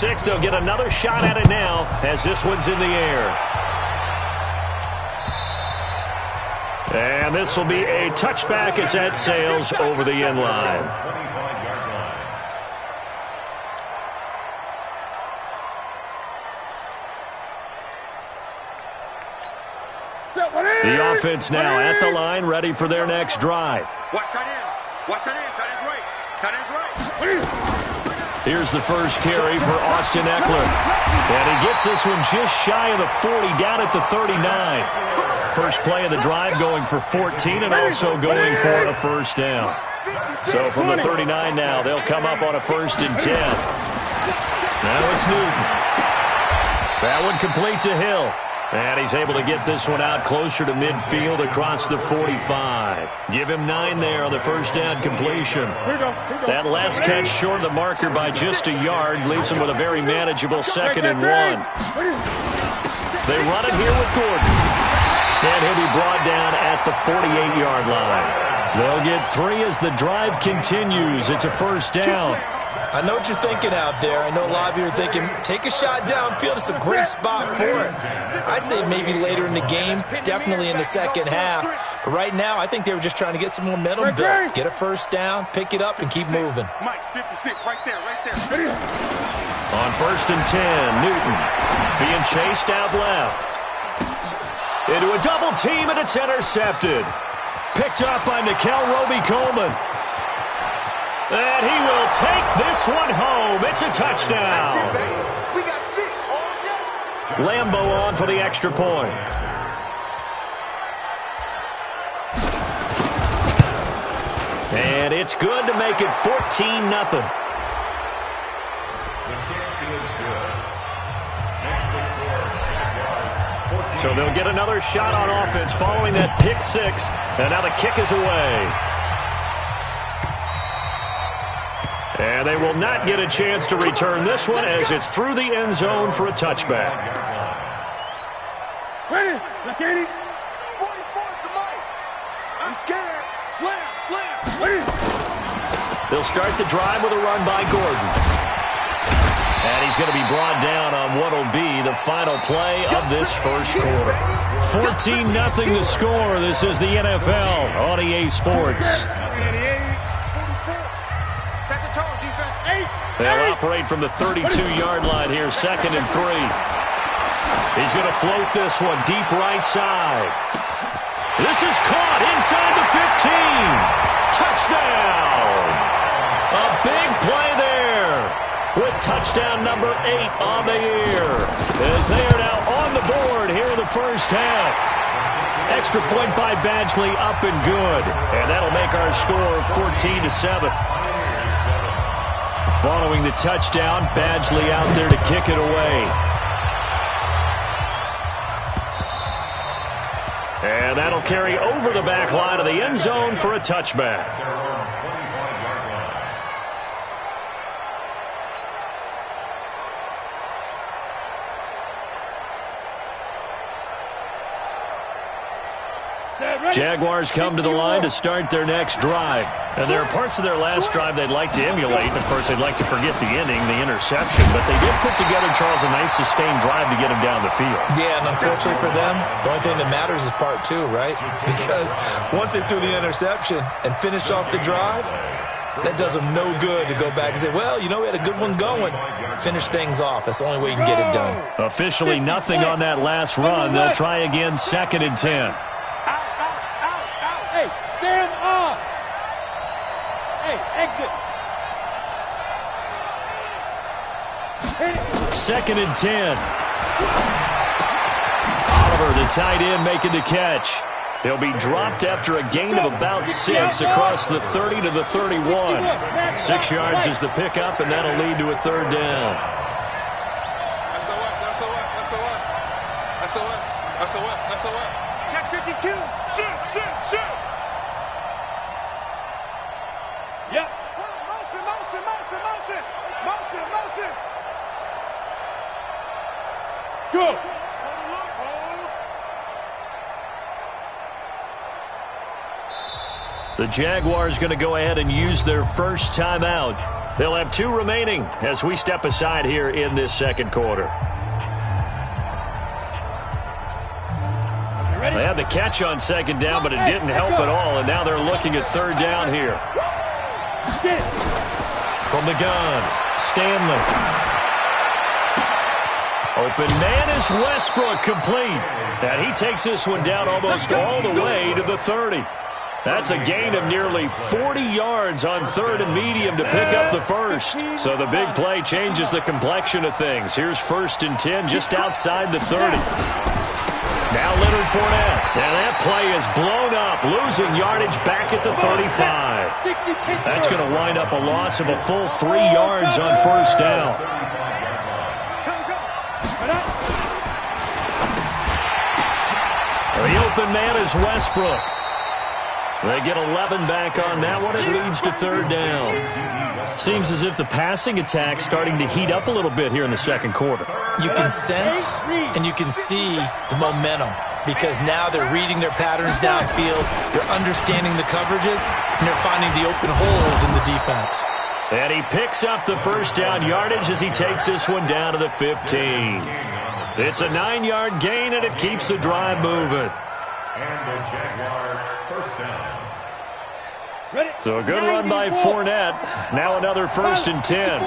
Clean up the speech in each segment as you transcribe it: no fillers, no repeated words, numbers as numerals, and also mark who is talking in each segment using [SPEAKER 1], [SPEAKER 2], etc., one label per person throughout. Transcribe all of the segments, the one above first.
[SPEAKER 1] 6, they'll get another shot at it now as this one's in the air. And this will be a touchback as that sails over the end line. The offense now at the line, ready for their next drive.
[SPEAKER 2] Watch tight end. Watch tight end. Tight end's right. Tight end's right.
[SPEAKER 1] Here's the first carry for Austin Eckler. And he gets this one just shy of the 40, down at the 39. First play of the drive going for 14 and also going for a first down. So from the 39 now, they'll come up on a 1st and 10. Now it's Newton. That one complete to Hill. And he's able to get this one out closer to midfield across the 45. Give him 9 there on the first down completion. That last catch short of the marker by just a yard leaves him with a very manageable 2nd and 1. They run it here with Gordon. And he'll be brought down at the 48-yard line. They'll get 3 as the drive continues. It's a first down.
[SPEAKER 3] I know what you're thinking out there. I know a lot of you are thinking, take a shot downfield. It's a great spot for it. I'd say maybe later in the game, definitely in the second half. But right now, I think they were just trying to get some momentum built. Get a first down, pick it up, and keep moving.
[SPEAKER 2] Mike, 56, right there, right there.
[SPEAKER 1] On 1st and 10, Newton being chased out left. Into a double team, and it's intercepted. Picked up by Nikel Roby-Coleman. And he will take this one home. It's a touchdown.
[SPEAKER 2] We got 6 all day.
[SPEAKER 1] Lambo on for the extra point. And it's good to make it 14-0. So they'll get another shot on offense following that pick 6. And now the kick is away. And they will not get a chance to return this one as it's through the end zone for a touchback.
[SPEAKER 2] Ready? Look at it. 44 to Mike. I'm scared. Slam. Ready?
[SPEAKER 1] They'll start the drive with a run by Gordon. And he's going to be brought down on what will be the final play of this first quarter. 14-0 the score. This is the NFL on EA Sports. They'll operate from the 32-yard line here, 2nd and 3. He's going to float this one deep right side. This is caught inside the 15. Touchdown! A big play there with touchdown number 8 on the year as they are now on the board here in the first half. Extra point by Badgley up and good. And that'll make our score 14-7. Following the touchdown, Badgley out there to kick it away. And that'll carry over the back line of the end zone for a touchback. Jaguars come to the line to start their next drive. And there are parts of their last drive they'd like to emulate. And, of course, they'd like to forget the ending, the interception. But they did put together, Charles, a nice sustained drive to get him down the field.
[SPEAKER 3] Yeah, and unfortunately for them, the only thing that matters is part 2, right? Because once they threw the interception and finished off the drive, that does them no good to go back and say, well, you know, we had a good one going. Finish things off. That's the only way you can get it done.
[SPEAKER 1] Officially nothing on that last run. They'll try again, 2nd and 10.
[SPEAKER 4] Stand up. Hey, exit.
[SPEAKER 1] 2nd and 10. Oliver, the tight end, making the catch. He'll be dropped after a gain of about 6 across the 30 to the 31. 6 yards is the pickup, and that'll lead to a 3rd down.
[SPEAKER 2] SOS. Check 52. Shoot.
[SPEAKER 4] Yep.
[SPEAKER 2] Motion.
[SPEAKER 4] Go.
[SPEAKER 1] The Jaguars going to go ahead and use their first timeout. They'll have 2 remaining as we step aside here in this second quarter. They had the catch on second down, but it didn't help at all, and now they're looking at third down here. From the gun, Stanley. Open man is Westbrook, complete. And he takes this one down almost all the way to the 30. That's a gain of nearly 40 yards on third and medium to pick up the first. So the big play changes the complexion of things. Here's 1st and 10 just outside the 30. Now Leonard Fournette. And that play is blown up, losing yardage back at the 35. That's going to wind up a loss of a full 3 yards on first down. The open man is Westbrook. They get 11 back on that one. It leads to third down. Seems as if the passing attack's starting to heat up a little bit here in the second quarter.
[SPEAKER 3] You can sense and you can see the momentum because now they're reading their patterns downfield, they're understanding the coverages, and they're finding the open holes in the defense.
[SPEAKER 1] And he picks up the first down yardage as he takes this one down to the 15. It's a 9-yard gain, and it keeps the drive moving.
[SPEAKER 5] And the Jaguar first down.
[SPEAKER 1] So a good run by Fournette. Now another 1st and 10.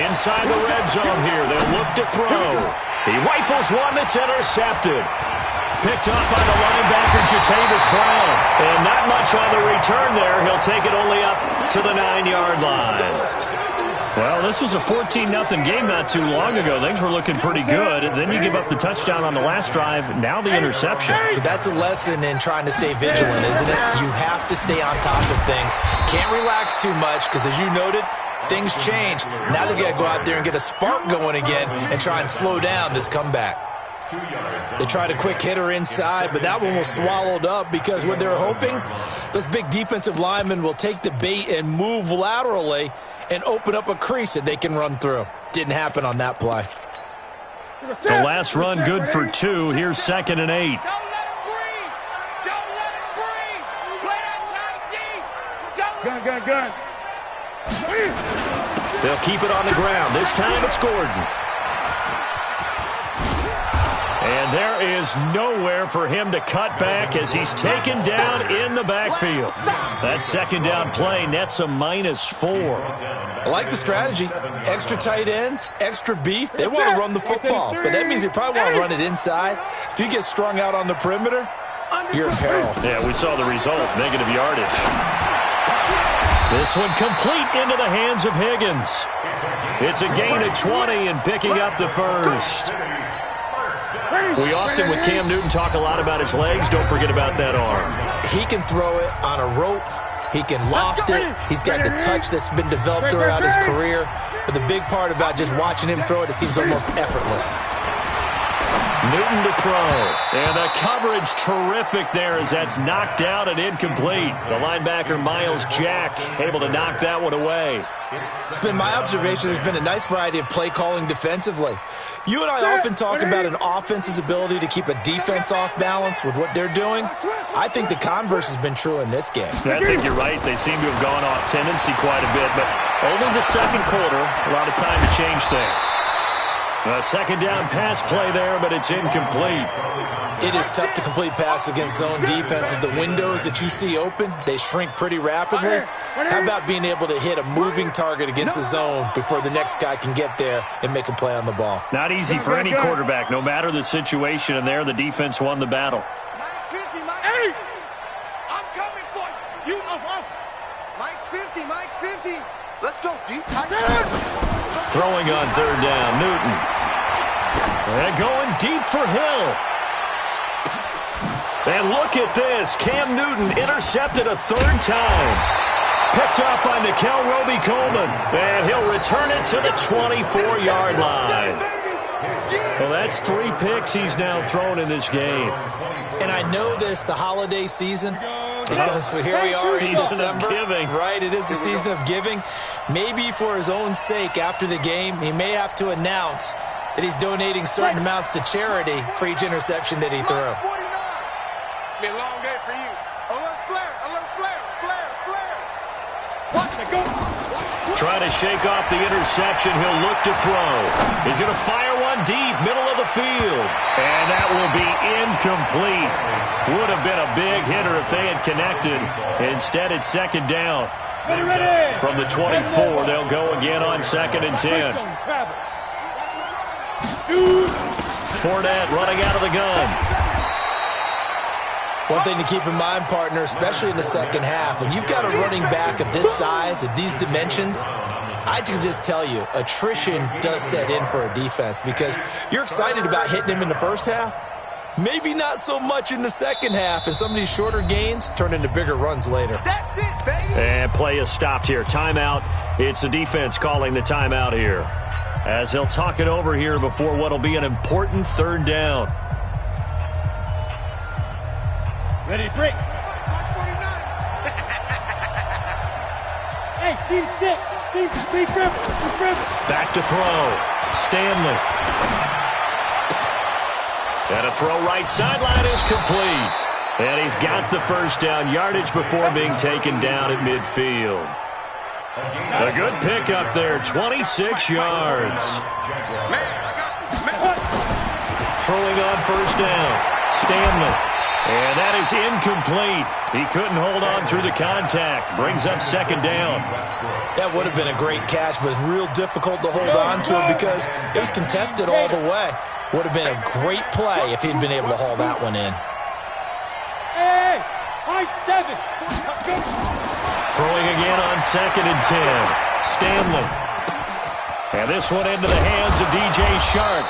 [SPEAKER 1] Inside the red zone here. They'll look to throw. He rifles one that's intercepted. Picked up by the linebacker, Jatavis Brown. And not much on the return there. He'll take it only up to the 9-yard line. Well, this was a 14-0 game not too long ago. Things were looking pretty good. And then you give up the touchdown on the last drive. Now the interception.
[SPEAKER 3] So that's a lesson in trying to stay vigilant, isn't it? You have to stay on top of things. Can't relax too much because, as you noted, things change. Now they've got to go out there and get a spark going again and try and slow down this comeback. They tried a quick hitter inside, but that one was swallowed up because what they're hoping, those big defensive linemen will take the bait and move laterally and open up a crease that they can run through. Didn't happen on that play.
[SPEAKER 1] The last run good for 2. Here's 2nd and 8.
[SPEAKER 4] Don't let him breathe. Don't let him breathe. Play that tight D. Gun.
[SPEAKER 1] They'll keep it on the ground. This time it's Gordon. And there is nowhere for him to cut back as he's taken down in the backfield. That second down play nets a -4.
[SPEAKER 3] I like the strategy. Extra tight ends, extra beef. They want to run the football, but that means they probably want to run it inside. If you get strung out on the perimeter, you're in peril.
[SPEAKER 1] Yeah, we saw the result, negative yardage. This one complete into the hands of Higgins. It's a gain of 20 and picking up the first. We often, with Cam Newton, talk a lot about his legs. Don't forget about that arm.
[SPEAKER 3] He can throw it on a rope. He can loft it. He's got the touch that's been developed throughout his career. But the big part about just watching him throw it, it seems almost effortless.
[SPEAKER 1] Newton to throw. And the coverage terrific there as that's knocked down and incomplete. The linebacker, Miles Jack, able to knock that one away.
[SPEAKER 3] It's been my observation there's been a nice variety of play calling defensively. You and I often talk about an offense's ability to keep a defense off balance with what they're doing. I think the converse has been true in this game.
[SPEAKER 1] I think you're right. They seem to have gone off tendency quite a bit, but only the second quarter, a lot of time to change things. A second down pass play there, but it's incomplete.
[SPEAKER 3] It is tough to complete passes against zone defenses. The windows that you see open, they shrink pretty rapidly. How about being able to hit a moving target against a zone before the next guy can get there and make a play on the ball?
[SPEAKER 1] Not easy for any quarterback, no matter the situation, and there the defense won the battle.
[SPEAKER 2] Hey! I'm coming for you. Mike's 50, Mike's 50. Let's go, deep.
[SPEAKER 1] Throwing on third down, Newton. And going deep for Hill. And look at this. Cam Newton intercepted a third time. Picked up by Nickel Roby-Coleman. And he'll return it to the 24-yard line. Well, that's 3 picks he's now thrown in this game.
[SPEAKER 3] And I know this, the holiday season, because here we are in December.
[SPEAKER 1] Giving.
[SPEAKER 3] Right, it is the season of giving. Maybe for his own sake after the game, he may have to announce that he's donating certain amounts to charity for each interception that he threw.
[SPEAKER 4] Be a long day for you.
[SPEAKER 2] Alert flare, alert flare, flare, flare.
[SPEAKER 4] Watch it, go.
[SPEAKER 1] Trying to shake off the interception. He'll look to throw. He's going to fire one deep, middle of the field. And that will be incomplete. Would have been a big hitter if they had connected. Instead, it's second down.
[SPEAKER 4] Ready.
[SPEAKER 1] From the 24, they'll go again on 2nd and 10. Fournette running out of the gun.
[SPEAKER 3] One thing to keep in mind, partner, especially in the second half, when you've got a running back of this size, of these dimensions, I can just tell you, attrition does set in for a defense because you're excited about hitting him in the first half. Maybe not so much in the second half, and some of these shorter gains turn into bigger runs later.
[SPEAKER 2] That's it, baby.
[SPEAKER 1] And play is stopped here. Timeout. It's the defense calling the timeout here, as they'll talk it over here before what will be an important third down.
[SPEAKER 4] Ready, break. Hey, Steve 6. Steve Griffin.
[SPEAKER 1] Back to throw. Stanley. And a throw right sideline is complete. And he's got the first down yardage before being taken down at midfield. A good pickup there, 26 yards. Throwing on first down. Stanley. And that is incomplete. He couldn't hold on through the contact. Brings up second down.
[SPEAKER 3] That would have been a great catch, but it's real difficult to hold on to it because it was contested all the way. Would have been a great play if he'd been able to haul that one in.
[SPEAKER 4] Hey, I-7.
[SPEAKER 1] Throwing again on 2nd and 10. Stanley. And this one into the hands of DJ Shark.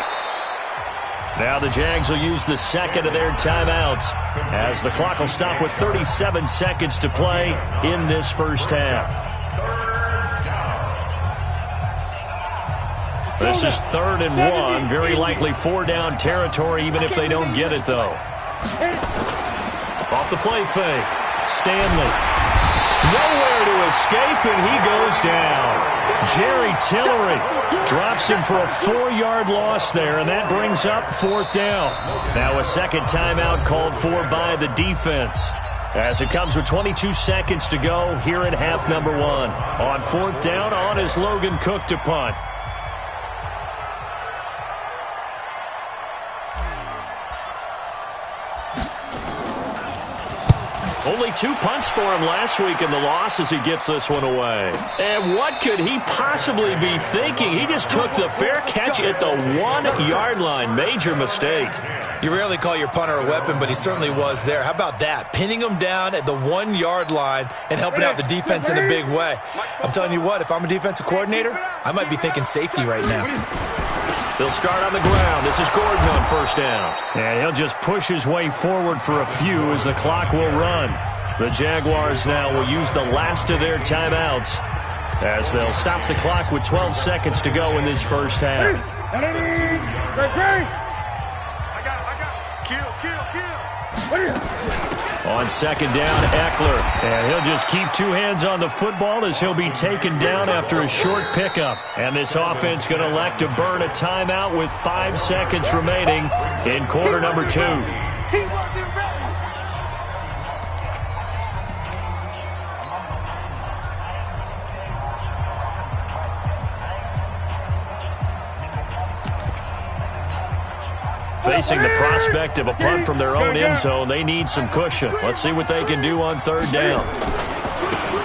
[SPEAKER 1] Now the Jags will use the second of their timeouts as the clock will stop with 37 seconds to play in this first half. This is 3rd and 1. Very likely 4-down territory even if they don't get it, though. Off the play fake. Stanley. Nowhere to escape, and he goes down. Jerry Tillery drops him for a 4-yard loss there, and that brings up 4th down. Now a second timeout called for by the defense, as it comes with 22 seconds to go here in half number 1. On 4th down, on is Logan Cook to punt. Only 2 punts for him last week in the loss as he gets this one away. And what could he possibly be thinking? He just took the fair catch at the 1-yard line. Major mistake.
[SPEAKER 3] You rarely call your punter a weapon, but he certainly was there. How about that? Pinning him down at the 1-yard line and helping out the defense in a big way. I'm telling you what, if I'm a defensive coordinator, I might be thinking safety right now.
[SPEAKER 1] They'll start on the ground. This is Gordon on first down. And he'll just push his way forward for a few as the clock will run. The Jaguars now will use the last of their timeouts as they'll stop the clock with 12 seconds to go in this first half. On second down, Eckler. And he'll just keep 2 hands on the football as he'll be taken down after a short pickup. And this offense going to elect to burn a timeout with 5 seconds remaining in quarter number 2. Facing the prospect of a punt from their own end zone, they need some cushion. Let's see what they can do on 3rd down.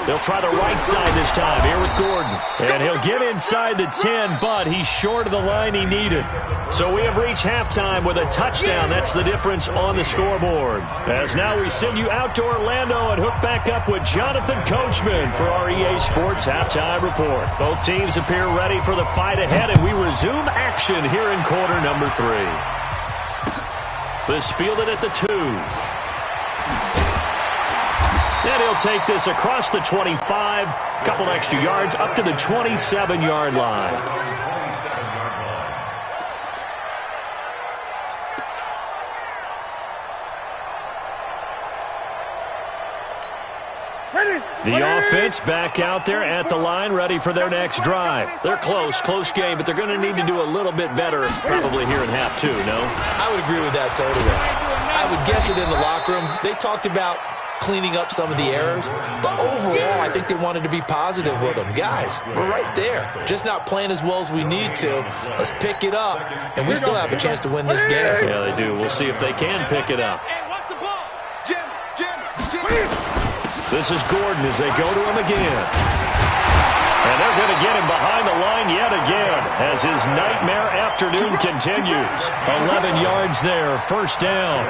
[SPEAKER 1] They'll try the right side this time, here with Gordon. And he'll get inside the 10, but he's short of the line he needed. So we have reached halftime with a touchdown. That's the difference on the scoreboard. As now we send you out to Orlando and hook back up with Jonathan Coachman for our EA Sports Halftime Report. Both teams appear ready for the fight ahead, and we resume action here in quarter number 3. This fielded at the 2. And he'll take this across the 25. Couple extra yards up to the 27-yard line. The offense back out there at the line, ready for their next drive. They're close game, but they're going to need to do a little bit better probably here in half 2, no?
[SPEAKER 3] I would agree with that totally. I would guess it in the locker room. They talked about cleaning up some of the errors, but overall, I think they wanted to be positive with them. Guys, we're right there. Just not playing as well as we need to. Let's pick it up, and we still have a chance to win this game.
[SPEAKER 1] Yeah, they do. We'll see if they can pick it up.
[SPEAKER 4] Hey, what's the ball? Jim.
[SPEAKER 1] This is Gordon as they go to him again. And they're going to get him behind the line yet again as his nightmare afternoon continues. 11 yards there, first down.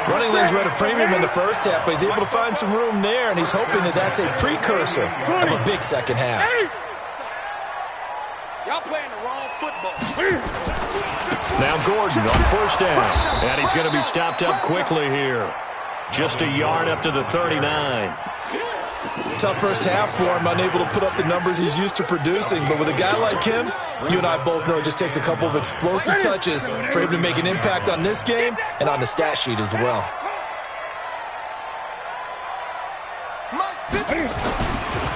[SPEAKER 3] Running lanes were at a premium in the first half, but he's able to find some room there, and he's hoping that that's a precursor of a big second half.
[SPEAKER 4] Y'all playing the wrong football.
[SPEAKER 1] Now Gordon on first down. And he's going to be stopped up quickly here. Just a yard up to the 39.
[SPEAKER 3] Tough first half for him, unable to put up the numbers he's used to producing. But with a guy like him, you and I both know it just takes a couple of explosive touches for him to make an impact on this game and on the stat sheet as well.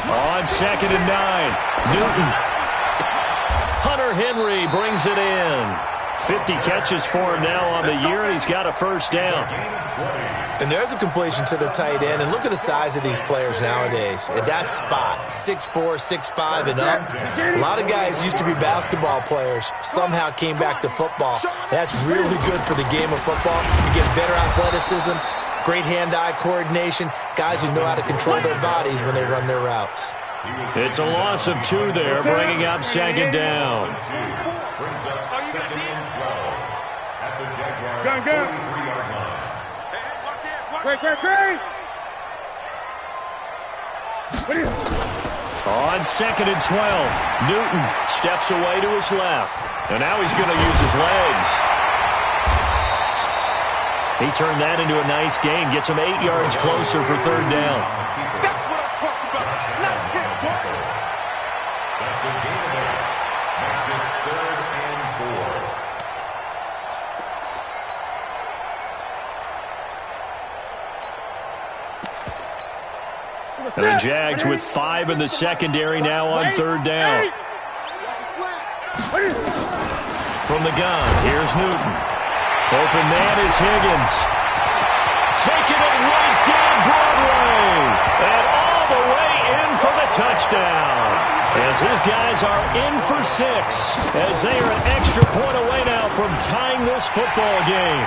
[SPEAKER 1] On 2nd and 9, Newton. Hunter Henry brings it in. 50 catches for him now on the year, and he's got a first down.
[SPEAKER 3] And there's a completion to the tight end. And look at the size of these players nowadays. At that spot, 6'4", 6'5", and up. A lot of guys used to be basketball players, somehow came back to football. That's really good for the game of football. You get better athleticism, great hand-eye coordination, guys who know how to control their bodies when they run their routes.
[SPEAKER 1] It's a loss of 2 there, bringing up 2nd down.
[SPEAKER 5] Gun.
[SPEAKER 4] Great.
[SPEAKER 1] On 2nd and 12, Newton steps away to his left. And now he's going to use his legs. He turned that into a nice gain, gets him 8 yards closer for 3rd down.
[SPEAKER 2] That's what I'm talking about. Nice hit, boy.
[SPEAKER 5] That's a gain of 8. Makes it 3rd and 4.
[SPEAKER 1] And the Jags with 5 in the secondary now on 3rd down. From the gun, here's Newton. Open man is Higgins. Taking it right down Broadway. And all the way in for the touchdown. As his guys are in for 6. As they are an extra point away now from tying this football game.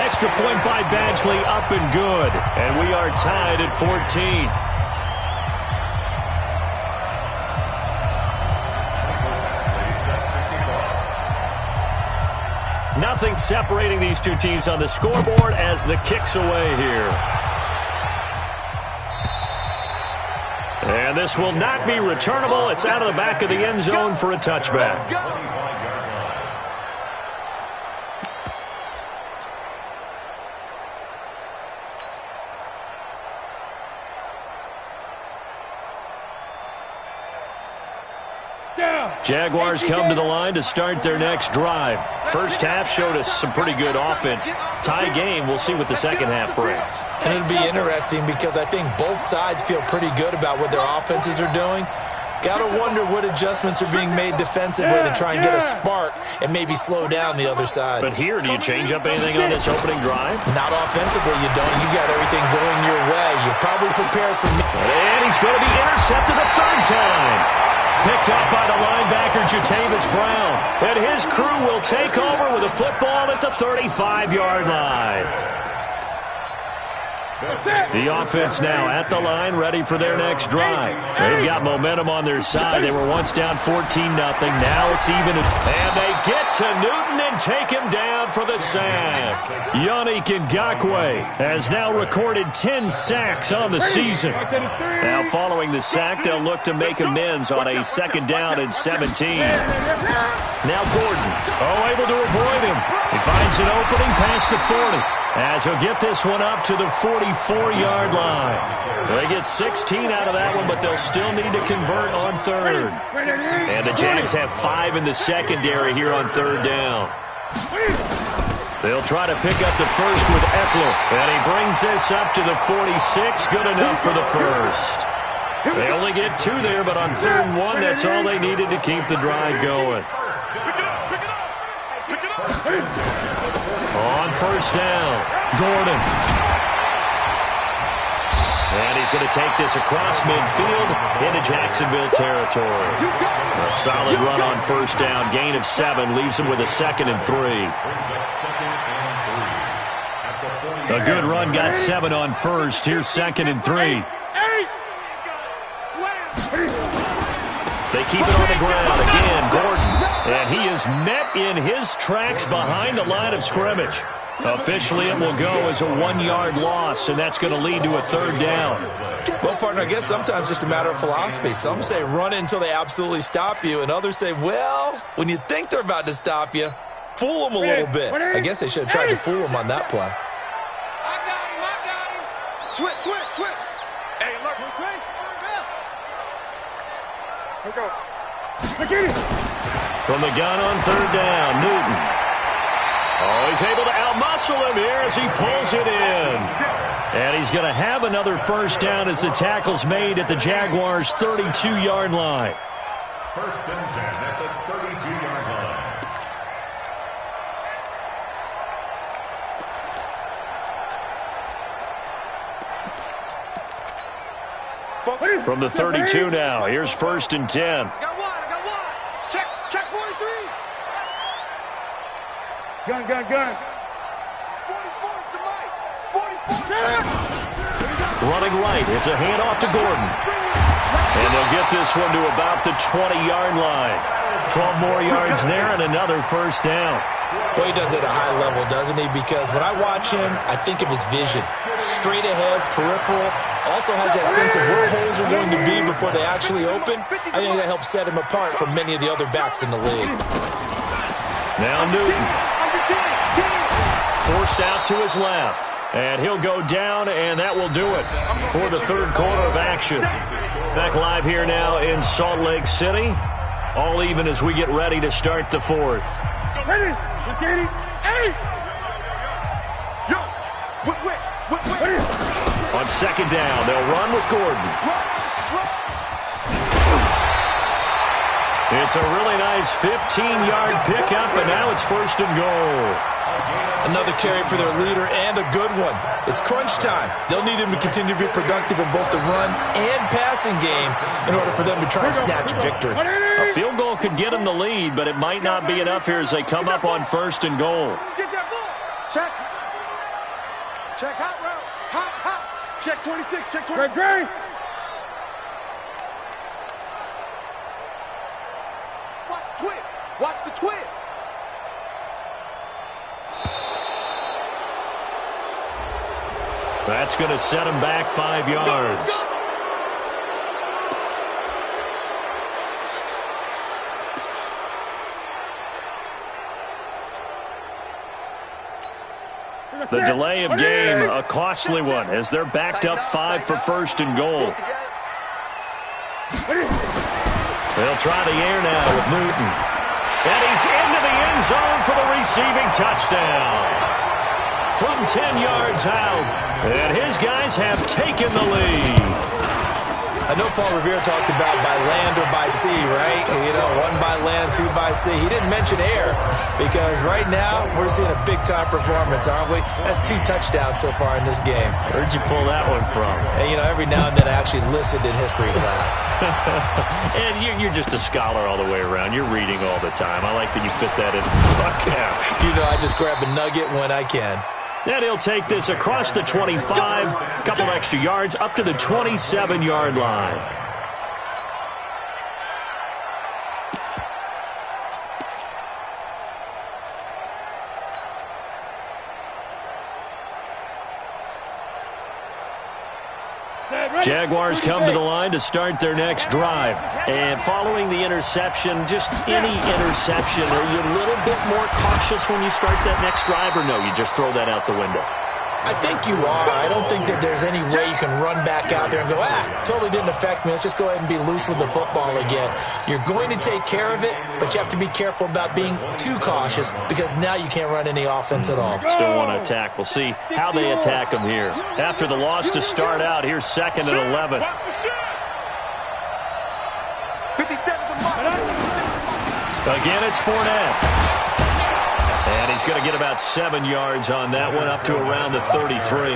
[SPEAKER 1] Extra point by Badgley up and good. And we are tied at 14. Nothing separating these two teams on the scoreboard as the kick's away here. And this will not be returnable. It's out of the back of the end zone for a touchback. Jaguars come to the line to start their next drive. First half showed us some pretty good offense. Tie game, we'll see what the second half brings.
[SPEAKER 3] And it'll be interesting because I think both sides feel pretty good about what their offenses are doing. Got to wonder what adjustments are being made defensively to try and get a spark and maybe slow down the other side.
[SPEAKER 1] But here, do you change up anything on this opening drive?
[SPEAKER 3] Not offensively, you don't. You got everything going your way. You've probably prepared for me.
[SPEAKER 1] And he's going to be intercepted a 3rd time. Picked up by the linebacker, Jatavis Brown. And his crew will take over with a football at the 35-yard line. The offense now at the line, ready for their next drive. They've got momentum on their side. They were once down 14-0. Now it's even. And they get to Newton and take him down for the sack. Yannick Ngakoue has now recorded 10 sacks on the season. Now following the sack, they'll look to make amends on a 2nd down and 17. Now Gordon, able to avoid him. He finds an opening past the 40. As he'll get this one up to the 44-yard line. They get 16 out of that one, but they'll still need to convert on 3rd. And the Jags have 5 in the secondary here on 3rd down. They'll try to pick up the first with Eckler. And he brings this up to the 46. Good enough for the first. They only get 2 there, but on 3rd and 1, that's all they needed to keep the drive going. On on first down. Gordon. And he's going to take this across midfield into Jacksonville territory. A solid run on first down. Gain of 7 leaves him with a 2nd and 3. A good run got 7 on first. Here's 2nd and 3. They keep it on the ground. Again, Gordon. And he is met in his tracks behind the line of scrimmage. Officially, it will go as a 1-yard loss, and that's going to lead to a 3rd down.
[SPEAKER 3] Well, partner, I guess sometimes it's just a matter of philosophy. Some say run until they absolutely stop you, and others say, well, when you think they're about to stop you, fool them a little bit. I guess they should have tried to fool them on that play.
[SPEAKER 4] I got him.
[SPEAKER 2] Switch. Hey, look, Trey.
[SPEAKER 1] From the gun on 3rd down, Newton. Oh, he's able to outmuscle him here as he pulls it in. And he's going to have another first down as the tackle's made at the Jaguars' 32-yard line.
[SPEAKER 5] 1st and 10 at the 32-yard line.
[SPEAKER 1] From the 32 now, here's 1st and 10.
[SPEAKER 2] I got one. Check 43.
[SPEAKER 4] Gun.
[SPEAKER 2] 44 to Mike. 44.
[SPEAKER 1] Running right, it's a handoff to Gordon. And they'll get this one to about the 20-yard line. 12 more yards there and another first down.
[SPEAKER 3] Boy, he does it at a high level, doesn't he? Because when I watch him, I think of his vision. Straight ahead, peripheral. Also has that sense of where holes are going to be before they actually open. I think that helps set him apart from many of the other backs in the league.
[SPEAKER 1] Now Newton. Forced out to his left. And he'll go down, and that will do it for the 3rd quarter of action. Back live here now in Salt Lake City. All even as we get ready to start the 4th.
[SPEAKER 2] Ready? Hey! Yo! Wait.
[SPEAKER 1] On 2nd down, they'll run with Gordon. It's a really nice 15-yard pickup, and now it's 1st and goal.
[SPEAKER 3] Another carry for their leader and a good one. It's crunch time. They'll need him to continue to be productive in both the run and passing game in order for them to try and snatch a victory.
[SPEAKER 1] A field goal could get them the lead, but it might not be enough here as they come up on 1st and goal.
[SPEAKER 2] Get that ball. Check hot route. Hot. Check 26. Check 26. Great. Watch the twist.
[SPEAKER 1] That's going to set him back 5 yards. The delay of game, a costly one, as they're backed up 5 for 1st and goal. They'll try the air now with Newton. And he's into the end zone for the receiving touchdown. From 10 yards out, and his guys have taken the lead.
[SPEAKER 3] I know Paul Revere talked about by land or by sea, right? You know, 1 by land, 2 by sea. He didn't mention air because right now we're seeing a big-time performance, aren't we? That's 2 touchdowns so far in this game.
[SPEAKER 1] Where'd you pull that one from?
[SPEAKER 3] And, you know, every now and then I actually listened in history class.
[SPEAKER 1] And you're just a scholar all the way around. You're reading all the time. I like that you fit that in.
[SPEAKER 3] You know, I just grab a nugget when I can.
[SPEAKER 1] And he'll take this across the 25, a couple extra yards, up to the 27-yard line. Jaguars come to the line to start their next drive. And following the interception, just any interception, are you a little bit more cautious when you start that next drive, or no, you just throw that out the window?
[SPEAKER 3] I think you are. I don't think that there's any way you can run back out there and go, totally didn't affect me. Let's just go ahead and be loose with the football again. You're going to take care of it, but you have to be careful about being too cautious because now you can't run any offense at all.
[SPEAKER 1] Still want to attack. We'll see how they attack them here. After the loss to start out, here's 2nd and 11.
[SPEAKER 2] 57 to Mark.
[SPEAKER 1] Again, it's Fournette. And he's going to get about 7 yards on that one, up to around the 33.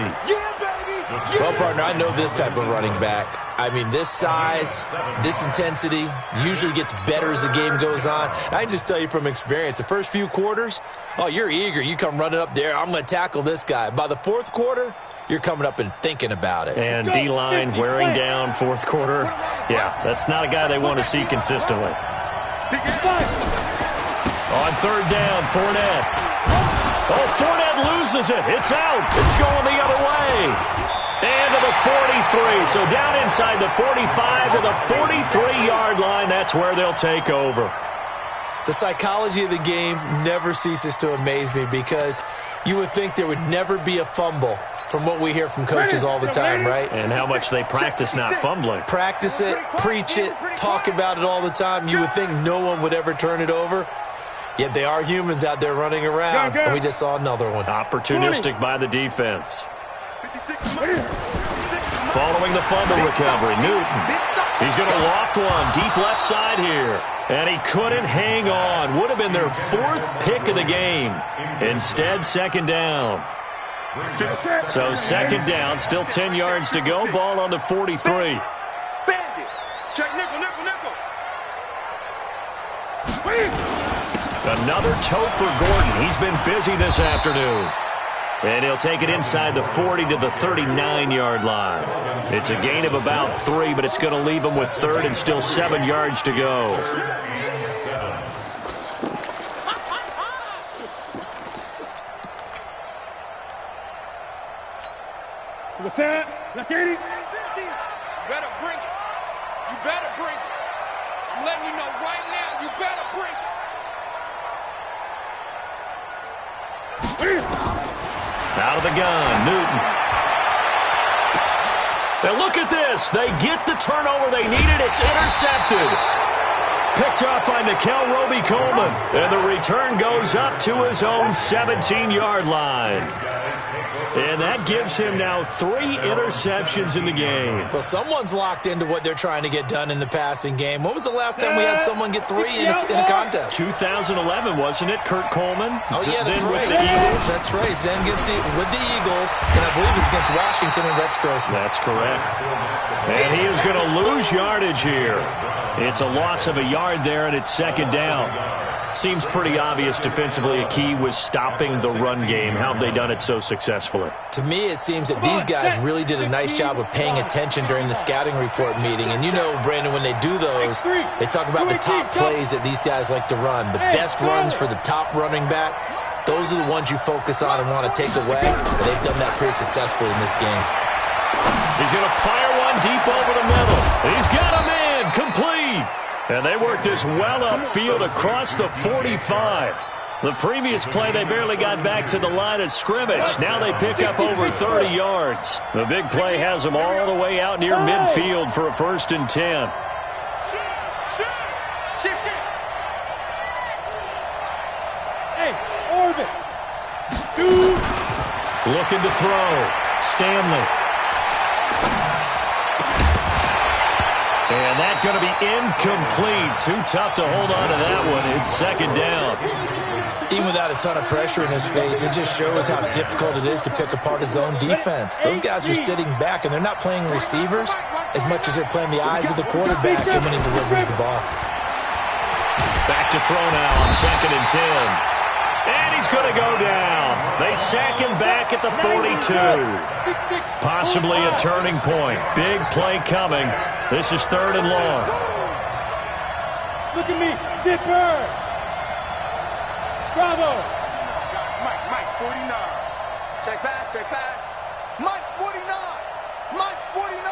[SPEAKER 3] Well, partner, I know this type of running back. I mean, this size, this intensity usually gets better as the game goes on. I can just tell you from experience, the first few quarters, oh, you're eager. You come running up there, I'm going to tackle this guy. By the fourth quarter, you're coming up and thinking about it.
[SPEAKER 1] And D-line wearing down fourth quarter. Yeah, that's not a guy they want to see consistently. On third down, Fournette. Oh, Fournette loses it. It's out. It's going the other way. And to the 43. So down inside the 45 to the 43-yard line. That's where they'll take over.
[SPEAKER 3] The psychology of the game never ceases to amaze me because you would think there would never be a fumble from what we hear from coaches all the time, right?
[SPEAKER 1] And how much they practice not fumbling.
[SPEAKER 3] Practice it, preach it, talk about it all the time. You would think no one would ever turn it over. Yet they are humans out there running around, and we just saw another one.
[SPEAKER 1] Opportunistic by the defense. Following the fumble recovery, Newton. He's going to loft one deep left side here. And he couldn't hang on. Would have been their fourth pick of the game. Instead, second down. So second down, still 10 yards to go. Ball on the 43.
[SPEAKER 2] Check nickel, nickel, nickel.
[SPEAKER 1] Another tote for Gordon. He's been busy this afternoon. And he'll take it inside the 40 to the 39-yard line. It's a gain of about 3, but it's going to leave him with third and still 7 yards to go.
[SPEAKER 4] You better bring it. You better bring it. I'm letting you know right now, you better bring it.
[SPEAKER 1] Out of the gun, Newton. Now look at this. They get the turnover they needed. It's intercepted. Picked off by Nickel Roby-Coleman. And the return goes up to his own 17-yard line. And that gives him now 3 interceptions in the game.
[SPEAKER 3] Well, someone's locked into what they're trying to get done in the passing game. When was the last time we had someone get 3 in a contest?
[SPEAKER 1] 2011, wasn't it, Kurt Coleman?
[SPEAKER 3] Oh, yeah, that's
[SPEAKER 1] then
[SPEAKER 3] right.
[SPEAKER 1] With the Eagles.
[SPEAKER 3] That's right. Then against with the Eagles, and I believe it's against Washington and Rex Grossman.
[SPEAKER 1] That's correct. And he is going to lose yardage here. It's a loss of a yard there, and it's second down. Seems pretty obvious defensively a key was stopping the run game. How have they done it so successfully?
[SPEAKER 3] To me, it seems that these guys really did a nice job of paying attention during the scouting report meeting. And you know, Brandon, when they do those, they talk about the top plays that these guys like to run. The best runs for the top running back, those are the ones you focus on and want to take away. But they've done that pretty successfully in this game.
[SPEAKER 1] He's going to fire one deep over the middle. He's got him in, complete. And they work this well upfield across the 45. The previous play, they barely got back to the line of scrimmage. Now they pick up over 30 yards. The big play has them all the way out near midfield for a 1st and 10.
[SPEAKER 4] Hey, orbit. Shoot.
[SPEAKER 1] Looking to throw. Stanley. And that's going to be incomplete. Too tough to hold on to that one. It's second down.
[SPEAKER 3] Even without a ton of pressure in his face, it just shows how difficult it is to pick apart his own defense. Those guys are sitting back, and they're not playing receivers as much as they're playing the eyes of the quarterback and when he delivers the ball.
[SPEAKER 1] Back to throw now on 2nd and 10. And he's going to go down. They sack him back at the 42. Possibly a turning point. Big play coming. This is 3rd and long.
[SPEAKER 4] Look at me, Zipper. Bravo.
[SPEAKER 2] Mike, 49. Check pass. Mike's 49. Mike's 49.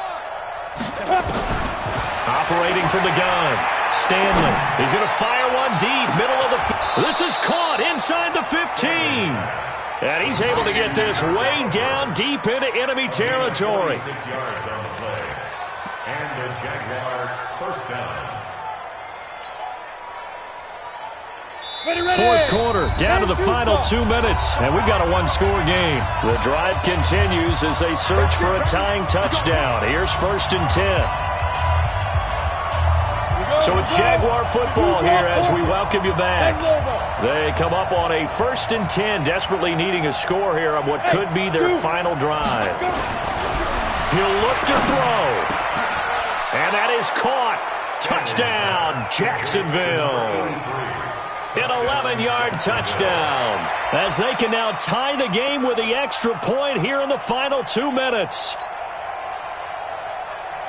[SPEAKER 1] Operating from the gun. Stanley. He's going to fire one deep, middle of the field. This is caught inside the 15. And he's able to get this way down deep into enemy territory.
[SPEAKER 5] 6 yards on the play. And the Jaguar 1st down.
[SPEAKER 1] Fourth quarter, down to the final 2 minutes, and we've got a one-score game. The drive continues as they search for a tying touchdown. Here's 1st and 10. So it's Jaguar football here as we welcome you back. They come up on a 1st and 10, desperately needing a score here on what could be their final drive. He'll look to throw. And that is caught. Touchdown, Jacksonville. An 11-yard touchdown. As they can now tie the game with the extra point here in the final 2 minutes.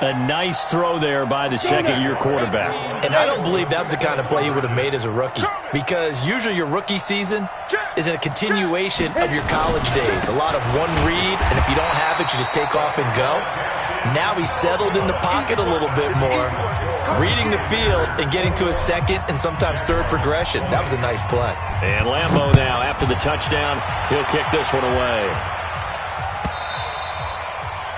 [SPEAKER 1] A nice throw there by the second-year quarterback.
[SPEAKER 3] And I don't believe that was the kind of play he would have made as a rookie, because usually your rookie season is a continuation of your college days. A lot of one read, and if you don't have it, you just take off and go. Now he's settled in the pocket a little bit more, reading the field and getting to a second and sometimes third progression. That was a nice play.
[SPEAKER 1] And Lambeau now, after the touchdown, he'll kick this one away.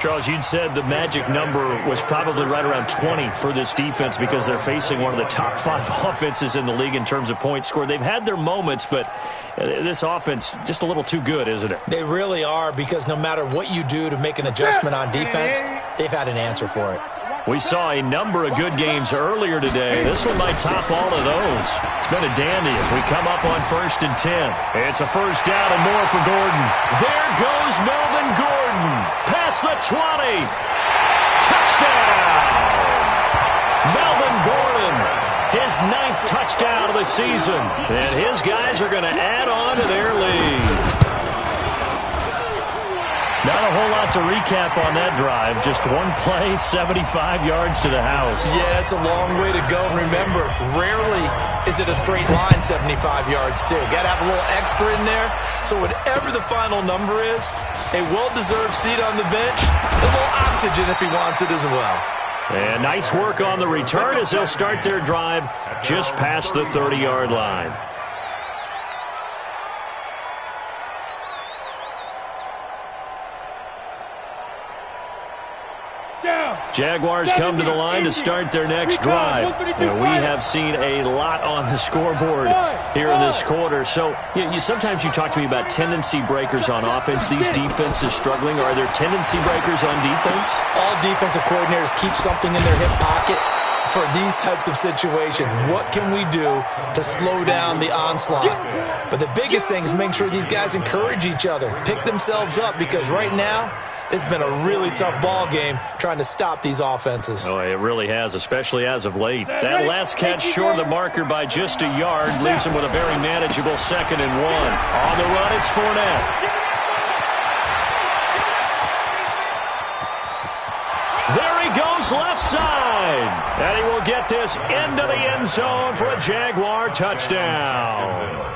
[SPEAKER 1] Charles, you'd said the magic number was probably right around 20 for this defense because they're facing one of the top 5 offenses in the league in terms of points scored. They've had their moments, but this offense just a little too good, isn't it?
[SPEAKER 3] They really are, because no matter what you do to make an adjustment on defense, they've had an answer for it.
[SPEAKER 1] We saw a number of good games earlier today. This one might top all of those. It's been a dandy as we come up on 1st and 10. It's a first down and more for Gordon. There goes Melvin Gordon. Past the 20. Touchdown! Melvin Gordon, his 9th touchdown of the season. And his guys are going to add on to their lead. Not a whole lot to recap on that drive. Just one play, 75 yards to the house.
[SPEAKER 3] Yeah, it's a long way to go. And remember, rarely is it a straight line 75 yards, too. Got to have a little extra in there. So whatever the final number is, a well-deserved seat on the bench, a little oxygen if he wants it as well.
[SPEAKER 1] And nice work on the return as they'll start their drive just past the 30-yard line. Jaguars come to the line to start their next drive. And we have seen a lot on the scoreboard here in this quarter. So sometimes you talk to me about tendency breakers on offense. These defenses struggling. Are there tendency breakers on defense?
[SPEAKER 3] All defensive coordinators keep something in their hip pocket for these types of situations. What can we do to slow down the onslaught? But the biggest thing is make sure these guys encourage each other, pick themselves up, because right now, it's been a really tough ball game trying to stop these offenses.
[SPEAKER 1] Oh, it really has, especially as of late. That last catch short of the marker by just a yard leaves him with a very manageable 2nd and 1. On the run, it's Fournette. There he goes left side. And he will get this into the end zone for a Jaguar touchdown.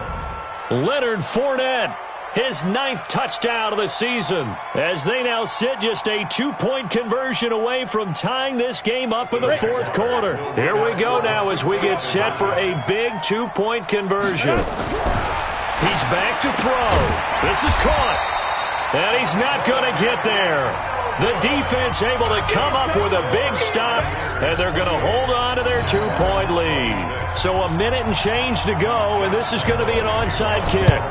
[SPEAKER 1] Leonard Fournette, his 9th touchdown of the season, as they now sit just a 2-point conversion away from tying this game up in the 4th quarter. Here we go now as we get set for a big 2-point conversion. He's back to throw. This is caught. And he's not going to get there. The defense able to come up with a big stop, and they're going to hold on to their 2-point lead. So a minute and change to go, and this is going to be an onside kick.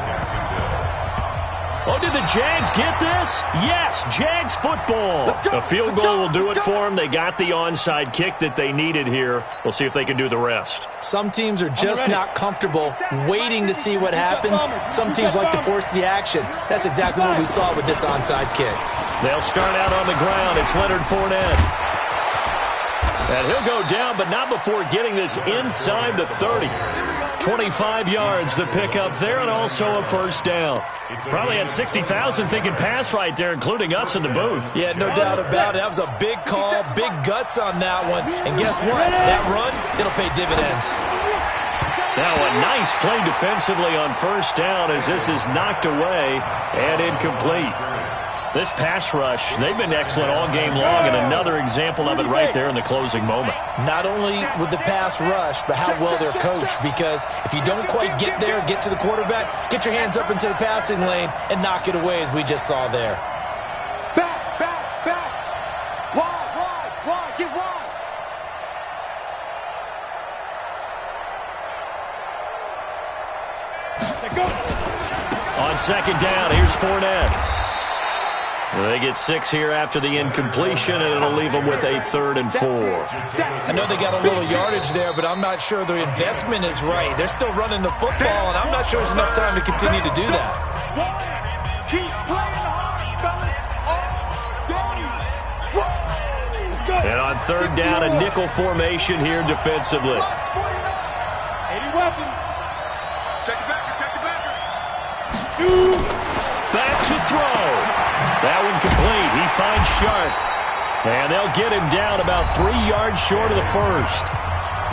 [SPEAKER 1] Oh, did the Jags get this? Yes, Jags football. A field goal will do it for them. They got the onside kick that they needed here. We'll see if they can do the rest.
[SPEAKER 3] Some teams are just not comfortable waiting to see what happens. Some teams like to force the action. That's exactly what we saw with this onside kick.
[SPEAKER 1] They'll start out on the ground. It's Leonard Fournette. And he'll go down, but not before getting this inside the 30. 25 yards the pickup there, and also a first down. Probably had 60,000 thinking pass right there, including us in the booth.
[SPEAKER 3] Yeah, no doubt about it. That was a big call, big guts on that one. And guess what? That run, it'll pay dividends.
[SPEAKER 1] Now a nice play defensively on first down as this is knocked away and incomplete. This pass rush, they've been excellent all game long, and another example of it right there in the closing moment.
[SPEAKER 3] Not only with the pass rush, but how well they're coached, because if you don't quite get there, get to the quarterback, get your hands up into the passing lane and knock it away as we just saw there.
[SPEAKER 2] Back, back, back. Wide, get wide.
[SPEAKER 1] On second down, here's Fournette. They get 6 here after the incompletion, and it'll leave them with a 3rd and 4.
[SPEAKER 3] I know they got a little yardage there, but I'm not sure the investment is right. They're still running the football, and I'm not sure there's enough time to continue to do that.
[SPEAKER 2] Keep playing hard, fellas.
[SPEAKER 1] And on 3rd down, a nickel formation here defensively.
[SPEAKER 4] 80 weapons.
[SPEAKER 2] Check it back, check it back.
[SPEAKER 1] Back to throw. That one complete. He finds Sharp. And they'll get him down about 3 yards short of the first.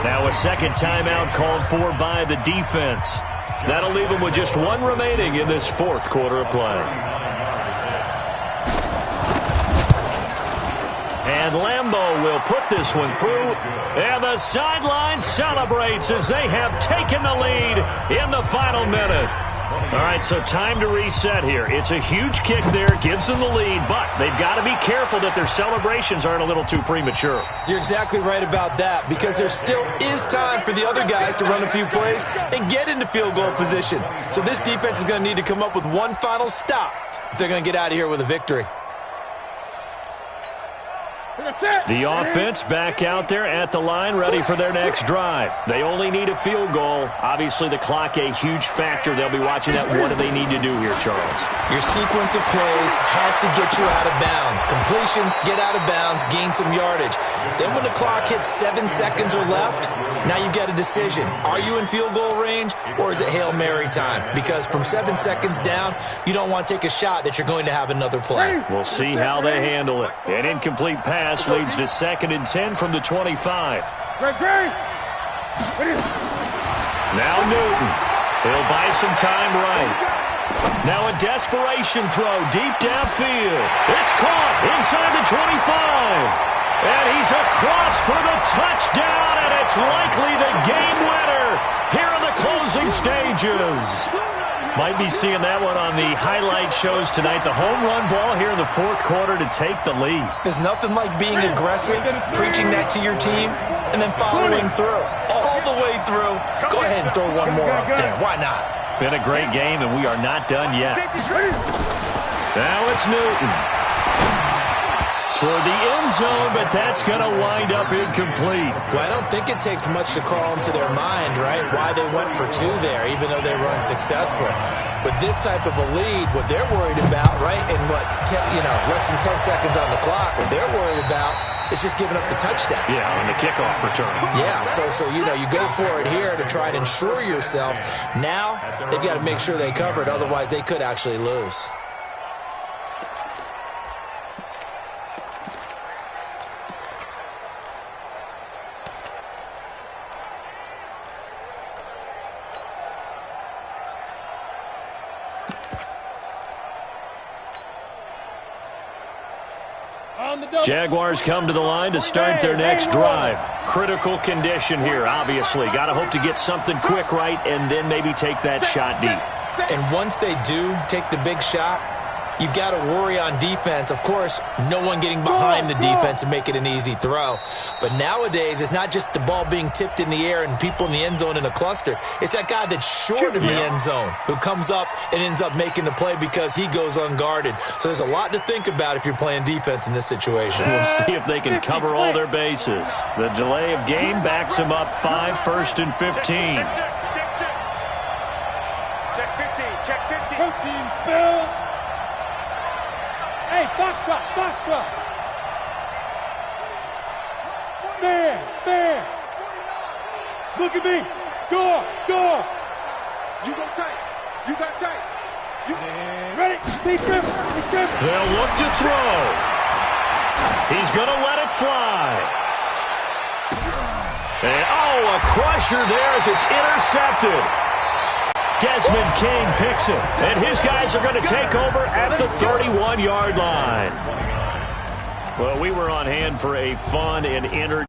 [SPEAKER 1] Now a second timeout called for by the defense. That'll leave him with just 1 remaining in this 4th quarter of play. And Lambeau will put this one through. And the sideline celebrates as they have taken the lead in the final minute. All right, so time to reset here. It's a huge kick there, gives them the lead, but they've got to be careful that their celebrations aren't a little too premature.
[SPEAKER 3] You're exactly right about that, because there still is time for the other guys to run a few plays and get into field goal position. So this defense is going to need to come up with one final stop if they're going to get out of here with a victory.
[SPEAKER 1] The offense back out there at the line, ready for their next drive. They only need a field goal. Obviously, the clock a huge factor. They'll be watching that. What do they need to do here, Charles?
[SPEAKER 3] Your sequence of plays has to get you out of bounds. Completions, get out of bounds, gain some yardage. Then when the clock hits 7 seconds or left, now you get a decision. Are you in field goal range, or is it Hail Mary time? Because from 7 seconds down, you don't want to take a shot that you're going to have another play.
[SPEAKER 1] We'll see how they handle it. An incomplete pass leads to 2nd and 10 from the 25. Now Newton. He'll buy some time right. Now a desperation throw deep downfield. It's caught inside the 25. And he's across for the touchdown, and it's likely the game winner here in the closing stages. Might be seeing that one on the highlight shows tonight. The home run ball here in the 4th quarter to take the lead.
[SPEAKER 3] There's nothing like being aggressive, preaching that to your team, and then following through. All the way through. Go ahead and throw one more up there. Why not?
[SPEAKER 1] Been a great game, and we are not done yet. Now it's Newton. Toward the end zone, but that's going to wind up incomplete.
[SPEAKER 3] Well, I don't think it takes much to crawl into their mind, right, why they went for 2 there, even though they were unsuccessful. With this type of a lead, what they're worried about, right, and less than 10 seconds on the clock, what they're worried about is just giving up the touchdown.
[SPEAKER 1] Yeah, on the kickoff return.
[SPEAKER 3] Yeah, so you go for it here to try and ensure yourself. Now they've got to make sure they cover it, otherwise they could actually lose.
[SPEAKER 1] Jaguars come to the line to start their next drive. Critical condition here, obviously. Got to hope to get something quick right and then maybe take that shot deep.
[SPEAKER 3] And once they do take the big shot, you've got to worry on defense. Of course, no one getting behind the defense and make it an easy throw. But nowadays, it's not just the ball being tipped in the air and people in the end zone in a cluster. It's that guy that's short of the end zone who comes up and ends up making the play because he goes unguarded. So there's a lot to think about if you're playing defense in this situation.
[SPEAKER 1] We'll see if they can cover all their bases. The delay of game backs them up 5, 1st and 15.
[SPEAKER 4] Check 15, check 15. Protein spill. Hey, Foxtrot. There. Look at me. Door.
[SPEAKER 2] You go tight. You got tight.
[SPEAKER 4] Ready? Be careful.
[SPEAKER 1] They'll look to throw. He's going to let it fly. And, a crusher there as it's intercepted. Desmond King picks it, and his guys are going to take over at the 31-yard line. Well, we were on hand for a fun and entertaining